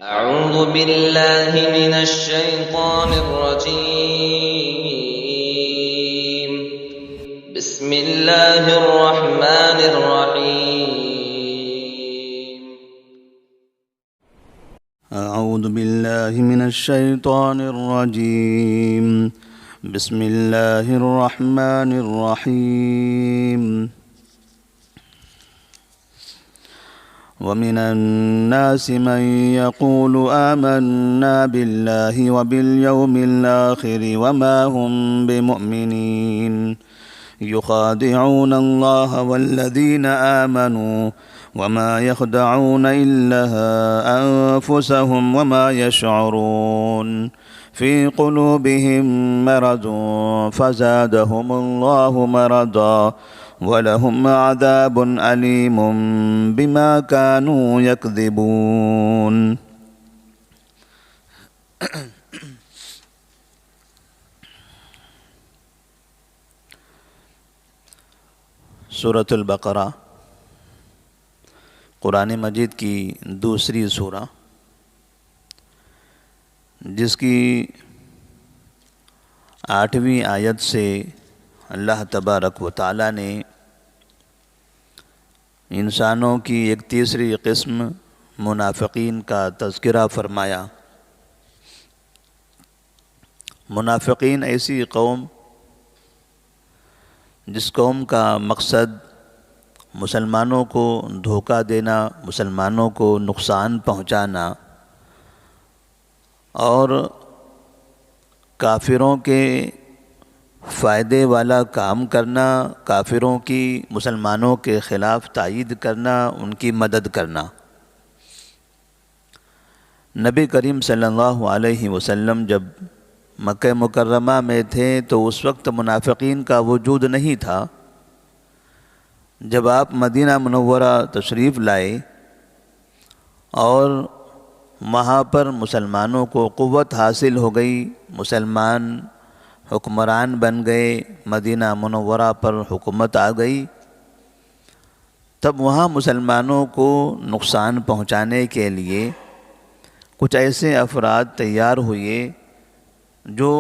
أعوذ بالله من الشيطان الرجيم. بسم الله الرحمن الرحيم. أعوذ بالله من الشيطان الرجيم. بسم الله الرحمن الرحيم. ومن الناس من يقول آمنا بالله وباليوم الآخر وما هم بمؤمنين يخادعون الله والذين آمنوا وما يخدعون إلا أنفسهم وما يشعرون في قلوبهم مرض فزادهم الله مرضا وَلَهُمْ عَذَابٌ أَلِيمٌ بِمَا كَانُوا يَكْذِبُونَ. سورۃ البقرہ قرآن مجید کی دوسری سورہ، جس کی 8ویں آیت سے اللہ تبارک و تعالیٰ نے انسانوں کی ایک تیسری قسم منافقین کا تذکرہ فرمایا۔ منافقین ایسی قوم جس قوم کا مقصد مسلمانوں کو دھوکہ دینا، مسلمانوں کو نقصان پہنچانا اور کافروں کے فائدے والا کام کرنا، کافروں کی مسلمانوں کے خلاف تائید کرنا، ان کی مدد کرنا۔ نبی کریم صلی اللہ علیہ وسلم جب مکہ مکرمہ میں تھے تو اس وقت منافقین کا وجود نہیں تھا۔ جب آپ مدینہ منورہ تشریف لائے اور وہاں پر مسلمانوں کو قوت حاصل ہو گئی، مسلمان حکمران بن گئے، مدینہ منورہ پر حکومت آ گئی، تب وہاں مسلمانوں کو نقصان پہنچانے کے لیے کچھ ایسے افراد تیار ہوئے جو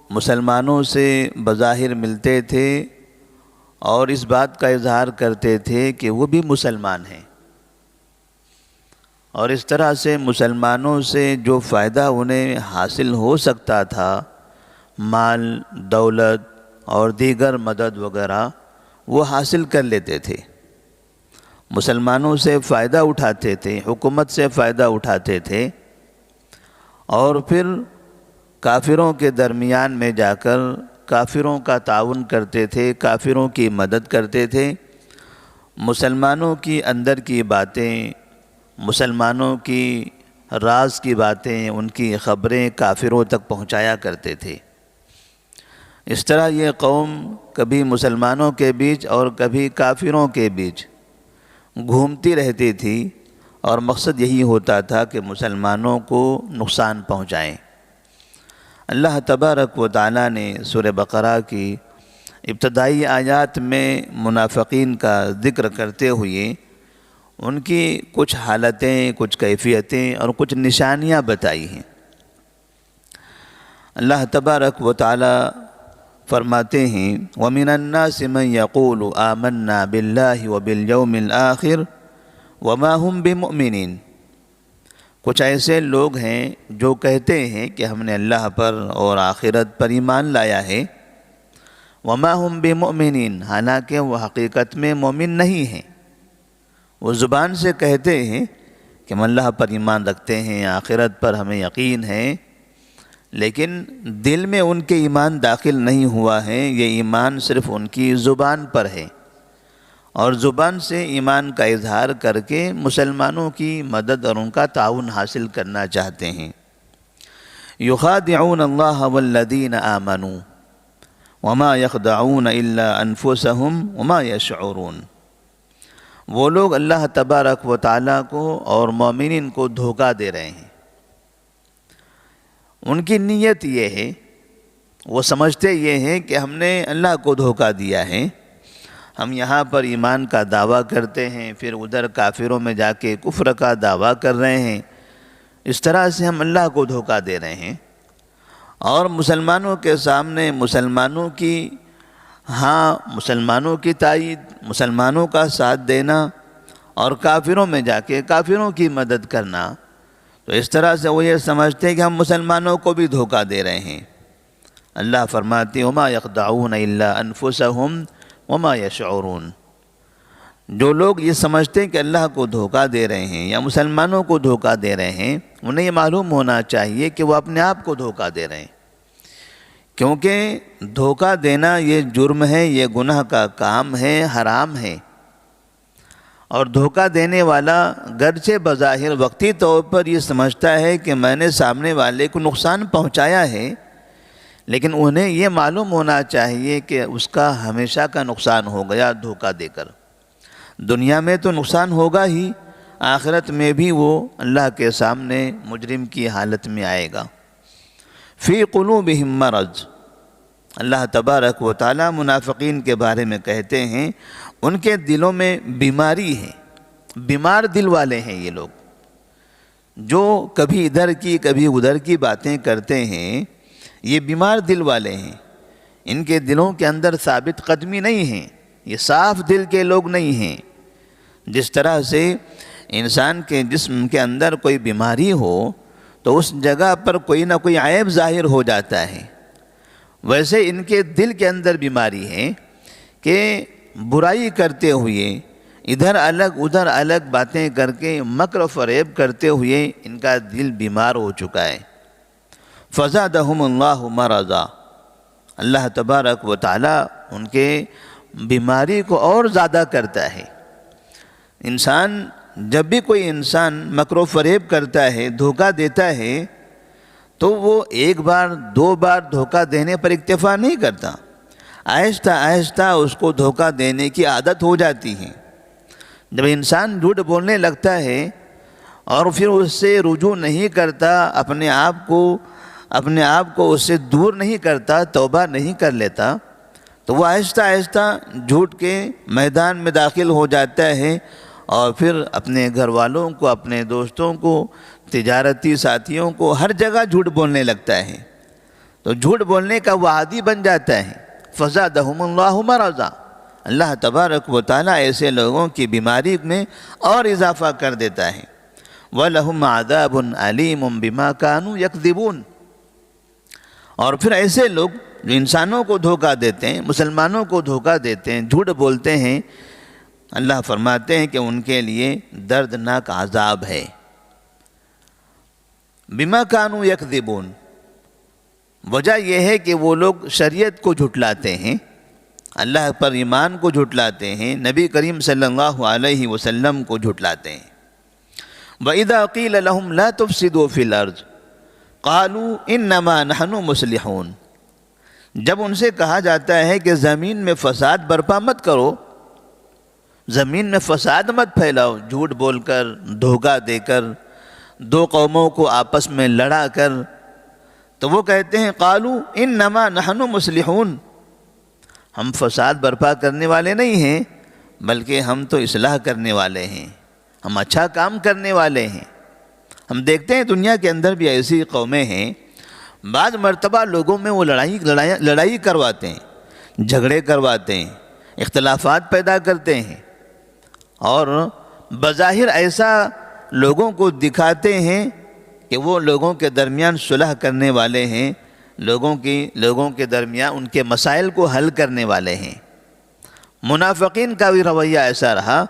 مسلمانوں سے بظاہر ملتے تھے اور اس بات کا اظہار کرتے تھے کہ وہ بھی مسلمان ہیں، اور اس طرح سے مسلمانوں سے جو فائدہ انہیں حاصل ہو سکتا تھا، مال، دولت اور دیگر مدد وغیرہ، وہ حاصل کر لیتے تھے، مسلمانوں سے فائدہ اٹھاتے تھے، حکومت سے فائدہ اٹھاتے تھے، اور پھر کافروں کے درمیان میں جا کر کافروں کا تعاون کرتے تھے، کافروں کی مدد کرتے تھے، مسلمانوں کی اندر کی باتیں، مسلمانوں کی راز کی باتیں، ان کی خبریں کافروں تک پہنچایا کرتے تھے۔ اس طرح یہ قوم کبھی مسلمانوں کے بیچ اور کبھی کافروں کے بیچ گھومتی رہتی تھی، اور مقصد یہی ہوتا تھا کہ مسلمانوں کو نقصان پہنچائیں۔ اللہ تبارک و تعالیٰ نے سورہ بقرہ کی ابتدائی آیات میں منافقین کا ذکر کرتے ہوئے ان کی کچھ حالتیں، کچھ کیفیتیں اور کچھ نشانیاں بتائی ہیں۔ اللہ تبارک و تعالیٰ فرماتے ہیں وَمِنَ النَّاسِ مَن يَقُولُ آمَنَّا بِاللَّهِ وَبِالْيَوْمِ الْآخِرِ وَمَا هُمْ بِمُؤْمِنِينَ۔ کچھ ایسے لوگ ہیں جو کہتے ہیں کہ ہم نے اللہ پر اور آخرت پر ایمان لایا ہے، وَمَا هُمْ بِمُؤْمِنِينَ، حالانکہ وہ حقیقت میں مومن نہیں ہیں۔ وہ زبان سے کہتے ہیں کہ ہم اللہ پر ایمان رکھتے ہیں، آخرت پر ہمیں یقین ہے، لیکن دل میں ان کے ایمان داخل نہیں ہوا ہے، یہ ایمان صرف ان کی زبان پر ہے، اور زبان سے ایمان کا اظہار کر کے مسلمانوں کی مدد اور ان کا تعاون حاصل کرنا چاہتے ہیں۔ یخادعون اللہ والذین آمنوا وما یخدعون الا انفسهم وما یشعرون۔ وہ لوگ اللہ تبارک و تعالیٰ کو اور مومنین کو دھوکہ دے رہے ہیں۔ ان کی نیت یہ ہے، وہ سمجھتے یہ ہیں کہ ہم نے اللہ کو دھوکہ دیا ہے، ہم یہاں پر ایمان کا دعویٰ کرتے ہیں، پھر ادھر کافروں میں جا کے کفر کا دعویٰ کر رہے ہیں، اس طرح سے ہم اللہ کو دھوکہ دے رہے ہیں، اور مسلمانوں کے سامنے مسلمانوں کی تائید، مسلمانوں کا ساتھ دینا اور کافروں میں جا کے کافروں کی مدد کرنا، تو اس طرح سے وہ یہ سمجھتے ہیں کہ ہم مسلمانوں کو بھی دھوکہ دے رہے ہیں۔ اللہ فرماتے وما یخدعون الا انفسهم وما یشعرون، جو لوگ یہ سمجھتے ہیں کہ اللہ کو دھوکہ دے رہے ہیں یا مسلمانوں کو دھوکہ دے رہے ہیں، انہیں یہ معلوم ہونا چاہیے کہ وہ اپنے آپ کو دھوکہ دے رہے ہیں، کیونکہ دھوکہ دینا یہ جرم ہے، یہ گناہ کا کام ہے، حرام ہے۔ اور دھوکہ دینے والا گرچہ بظاہر وقتی طور پر یہ سمجھتا ہے کہ میں نے سامنے والے کو نقصان پہنچایا ہے، لیکن انہیں یہ معلوم ہونا چاہیے کہ اس کا ہمیشہ کا نقصان ہو گیا دھوکہ دے کر۔ دنیا میں تو نقصان ہوگا ہی، آخرت میں بھی وہ اللہ کے سامنے مجرم کی حالت میں آئے گا۔ فی قلوبہم مرض، اللہ تبارک و تعالی منافقین کے بارے میں کہتے ہیں ان کے دلوں میں بیماری ہے، بیمار دل والے ہیں یہ لوگ، جو کبھی ادھر کی کبھی ادھر کی باتیں کرتے ہیں، یہ بیمار دل والے ہیں، ان کے دلوں کے اندر ثابت قدمی نہیں ہے، یہ صاف دل کے لوگ نہیں ہیں۔ جس طرح سے انسان کے جسم کے اندر کوئی بیماری ہو تو اس جگہ پر کوئی نہ کوئی عیب ظاہر ہو جاتا ہے، ویسے ان کے دل کے اندر بیماری ہے کہ برائی کرتے ہوئے، ادھر الگ ادھر الگ باتیں کر کے مکر و فریب کرتے ہوئے ان کا دل بیمار ہو چکا ہے۔ فزادہم اللہ مرضا، اللہ تبارک و تعالی ان کے بیماری کو اور زیادہ کرتا ہے۔ انسان جب بھی کوئی انسان مکر و فریب کرتا ہے، دھوکہ دیتا ہے، تو وہ ایک بار دو بار دھوکہ دینے پر اکتفا نہیں کرتا، آہستہ آہستہ اس کو دھوکہ دینے کی عادت ہو جاتی ہے۔ جب انسان جھوٹ بولنے لگتا ہے اور پھر اس سے رجوع نہیں کرتا، اپنے آپ کو اس سے دور نہیں کرتا، توبہ نہیں کر لیتا، تو وہ آہستہ آہستہ جھوٹ کے میدان میں داخل ہو جاتا ہے، اور پھر اپنے گھر والوں کو، اپنے دوستوں کو، تجارتی ساتھیوں کو، ہر جگہ جھوٹ بولنے لگتا ہے، تو جھوٹ بولنے کا وہ عادی بن جاتا ہے۔ فزادہم اللہ مرضا، اللہ تبارک و تعالیٰ ایسے لوگوں کی بیماری میں اور اضافہ کر دیتا ہے۔ وَلَهُمْ عَذَابٌ عَلِيمٌ بِمَا كَانُوا يَكْذِبُونَ، اور پھر ایسے لوگ جو انسانوں کو دھوکہ دیتے ہیں، مسلمانوں کو دھوکہ دیتے ہیں، جھوٹ بولتے ہیں، اللہ فرماتے ہیں کہ ان کے لیے دردناک عذاب ہے۔ بما كانوا يكذبون، وجہ یہ ہے کہ وہ لوگ شریعت کو جھٹلاتے ہیں، اللہ پر ایمان کو جھٹلاتے ہیں، نبی کریم صلی اللہ علیہ وسلم کو جھٹلاتے ہیں۔ وَإِذَا قِيلَ لَهُمْ لَا تُفْسِدُوا فِي الْأَرْضِ قَالُوا إِنَّمَا نَحْنُ مُصْلِحُونَ، جب ان سے کہا جاتا ہے کہ زمین میں فساد برپا مت کرو، زمین میں فساد مت پھیلاؤ، جھوٹ بول کر، دھوکہ دے کر، دو قوموں کو آپس میں لڑا کر، تو وہ کہتے ہیں قالوا انما نحن مصلحون، ہم فساد برپا کرنے والے نہیں ہیں، بلکہ ہم تو اصلاح کرنے والے ہیں، ہم اچھا کام کرنے والے ہیں۔ ہم دیکھتے ہیں دنیا کے اندر بھی ایسی قومیں ہیں، بعض مرتبہ لوگوں میں وہ لڑائی کرواتے ہیں، جھگڑے کرواتے ہیں، اختلافات پیدا کرتے ہیں، اور بظاہر ایسا لوگوں کو دکھاتے ہیں کہ وہ لوگوں کے درمیان صلح کرنے والے ہیں، لوگوں کے درمیان ان کے مسائل کو حل کرنے والے ہیں۔ منافقین کا بھی رویہ ایسا رہا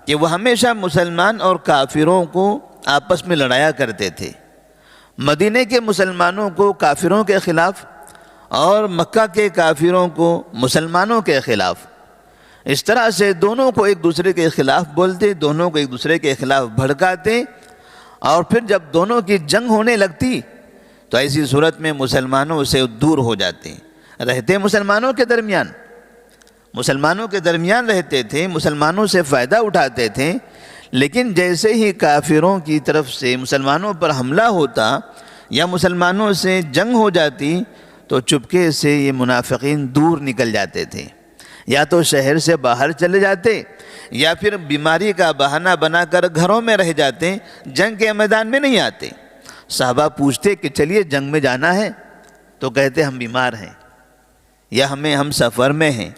کہ وہ ہمیشہ مسلمان اور کافروں کو آپس میں لڑایا کرتے تھے، مدینے کے مسلمانوں کو کافروں کے خلاف اور مکہ کے کافروں کو مسلمانوں کے خلاف، اس طرح سے دونوں کو ایک دوسرے کے خلاف بولتے، دونوں کو ایک دوسرے کے خلاف بھڑکاتے، اور پھر جب دونوں کی جنگ ہونے لگتی تو ایسی صورت میں مسلمانوں سے دور ہو جاتے، رہتے مسلمانوں کے درمیان رہتے تھے، مسلمانوں سے فائدہ اٹھاتے تھے، لیکن جیسے ہی کافروں کی طرف سے مسلمانوں پر حملہ ہوتا یا مسلمانوں سے جنگ ہو جاتی تو چپکے سے یہ منافقین دور نکل جاتے تھے، یا تو شہر سے باہر چلے جاتے یا پھر بیماری کا بہانہ بنا کر گھروں میں رہ جاتے، جنگ کے میدان میں نہیں آتے۔ صحابہ پوچھتے کہ چلیے جنگ میں جانا ہے، تو کہتے ہم بیمار ہیں یا ہم سفر میں ہیں،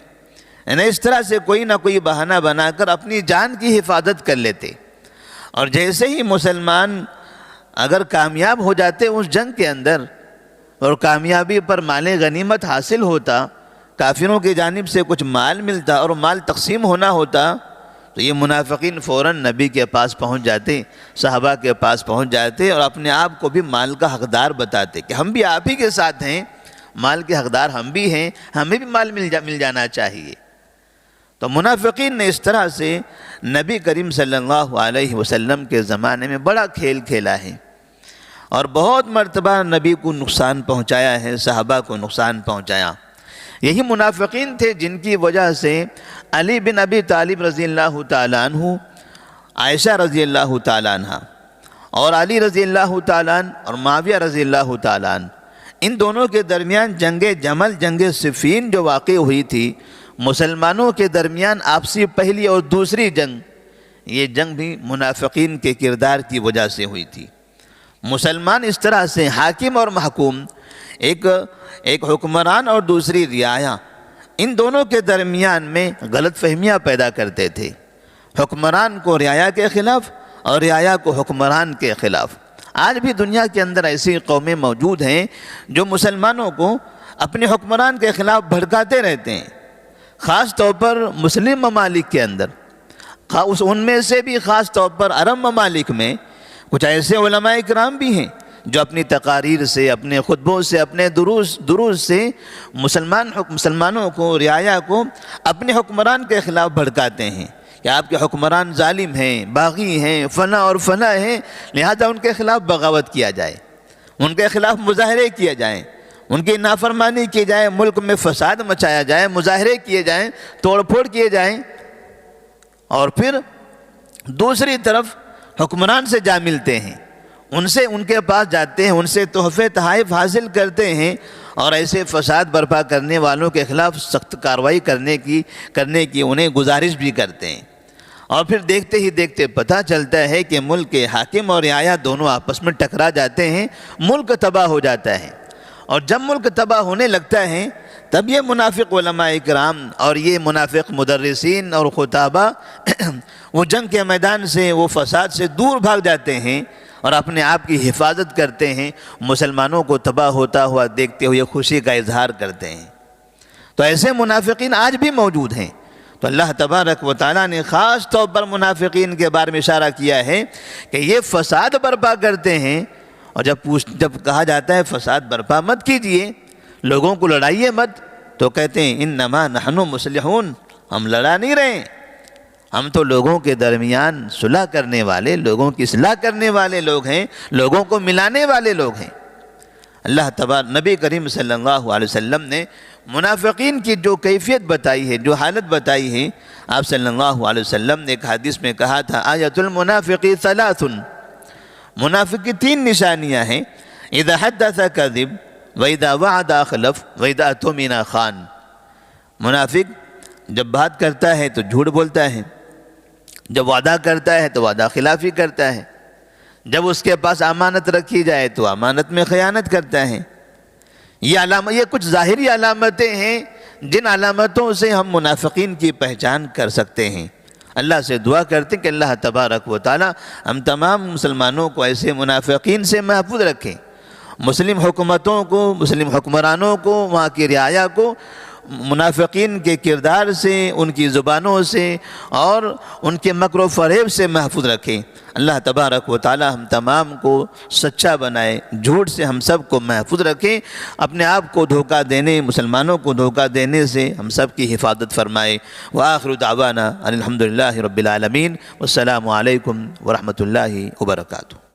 یعنی اس طرح سے کوئی نہ کوئی بہانہ بنا کر اپنی جان کی حفاظت کر لیتے۔ اور جیسے ہی مسلمان اگر کامیاب ہو جاتے اس جنگ کے اندر اور کامیابی پر مال غنیمت حاصل ہوتا، کافروں کی جانب سے کچھ مال ملتا اور مال تقسیم ہونا ہوتا، تو یہ منافقین فوراً نبی کے پاس پہنچ جاتے، صحابہ کے پاس پہنچ جاتے اور اپنے آپ کو بھی مال کا حقدار بتاتے کہ ہم بھی آپ ہی کے ساتھ ہیں، مال کے حقدار ہم بھی ہیں، ہمیں بھی مال مل جانا چاہیے۔ تو منافقین نے اس طرح سے نبی کریم صلی اللہ علیہ وسلم کے زمانے میں بڑا کھیل کھیلا ہے اور بہت مرتبہ نبی کو نقصان پہنچایا ہے، صحابہ کو نقصان پہنچایا۔ یہی منافقین تھے جن کی وجہ سے علی بن ابی طالب رضی اللہ تعالیٰ عنہ، عائشہ رضی اللہ تعالیٰ عنہ اور علی رضی اللہ تعالیٰ عنہ اور معاویہ رضی اللہ تعالیٰ عنہ، ان دونوں کے درمیان جنگ جمل، جنگ صفین جو واقع ہوئی تھی، مسلمانوں کے درمیان آپسی پہلی اور دوسری جنگ، یہ جنگ بھی منافقین کے کردار کی وجہ سے ہوئی تھی۔ مسلمان اس طرح سے حاکم اور محکوم، ایک حکمران اور دوسری رعایا، ان دونوں کے درمیان میں غلط فہمیاں پیدا کرتے تھے، حکمران کو رعایا کے خلاف اور رعایا کو حکمران کے خلاف۔ آج بھی دنیا کے اندر ایسی قومیں موجود ہیں جو مسلمانوں کو اپنے حکمران کے خلاف بھڑکاتے رہتے ہیں، خاص طور پر مسلم ممالک کے اندر، ان میں سے بھی خاص طور پر عرب ممالک میں کچھ ایسے علماء کرام بھی ہیں جو اپنی تقاریر سے، اپنے خطبوں سے، اپنے دروس سے مسلمانوں کو، رعایا کو اپنے حکمران کے خلاف بھڑکاتے ہیں کہ آپ کے حکمران ظالم ہیں، باغی ہیں، فلاں اور فلاں ہیں، لہذا ان کے خلاف بغاوت کیا جائے، ان کے خلاف مظاہرے کیے جائیں، ان کی نافرمانی کی جائے، ملک میں فساد مچایا جائے، مظاہرے کیے جائیں، توڑ پھوڑ کیے جائیں، اور پھر دوسری طرف حکمران سے جا ملتے ہیں، ان کے پاس جاتے ہیں، ان سے تحفے تحائف حاصل کرتے ہیں اور ایسے فساد برپا کرنے والوں کے خلاف سخت کارروائی کرنے کی انہیں گزارش بھی کرتے ہیں۔ اور پھر دیکھتے ہی دیکھتے پتہ چلتا ہے کہ ملک کے حاکم اور رعایا دونوں آپس میں ٹکرا جاتے ہیں، ملک تباہ ہو جاتا ہے۔ اور جب ملک تباہ ہونے لگتا ہے تب یہ منافق علماء کرام اور یہ منافق مدرسین اور خطابہ وہ جنگ کے میدان سے، وہ فساد سے دور بھاگ جاتے ہیں اور اپنے آپ کی حفاظت کرتے ہیں، مسلمانوں کو تباہ ہوتا ہوا دیکھتے ہوئے خوشی کا اظہار کرتے ہیں۔ تو ایسے منافقین آج بھی موجود ہیں۔ تو اللہ تبارک و تعالیٰ نے خاص طور پر منافقین کے بارے میں اشارہ کیا ہے کہ یہ فساد برپا کرتے ہیں، اور جب کہا جاتا ہے فساد برپا مت کیجئے، لوگوں کو لڑائیے مت، تو کہتے ہیں انما نحن مصلحون، ہم لڑا نہیں رہے، ہم تو لوگوں کے درمیان صلح کرنے والے، لوگوں کی اصلاح کرنے والے لوگ ہیں، لوگوں کو ملانے والے لوگ ہیں۔ اللہ تبارک نبی کریم صلی اللہ علیہ وسلم نے منافقین کی جو کیفیت بتائی ہے، جو حالت بتائی ہے، آپ صلی اللہ علیہ وسلم نے ایک حدیث میں کہا تھا آیۃ المنافق ثلاث، منافق کی 3 نشانیاں ہیں، اذا حدث کذب واذا وعد اخلف واذا اؤتمن خان۔ منافق جب بات کرتا ہے تو جھوٹ بولتا ہے، جب وعدہ کرتا ہے تو وعدہ خلافی کرتا ہے، جب اس کے پاس امانت رکھی جائے تو امانت میں خیانت کرتا ہے۔ یہ کچھ ظاہری علامتیں ہیں جن علامتوں سے ہم منافقین کی پہچان کر سکتے ہیں۔ اللہ سے دعا کرتے ہیں کہ اللہ تبارک و تعالی ہم تمام مسلمانوں کو ایسے منافقین سے محفوظ رکھیں، مسلم حکومتوں کو، مسلم حکمرانوں کو، وہاں کی رعایا کو منافقین کے کردار سے، ان کی زبانوں سے اور ان کے مکر و فریب سے محفوظ رکھیں۔ اللہ تبارک و تعالی ہم تمام کو سچا بنائے، جھوٹ سے ہم سب کو محفوظ رکھیں، اپنے آپ کو دھوکہ دینے، مسلمانوں کو دھوکہ دینے سے ہم سب کی حفاظت فرمائے۔ وآخر دعوانا ان الحمد للہ رب العالمین، والسلام علیکم ورحمۃ اللہ وبرکاتہ۔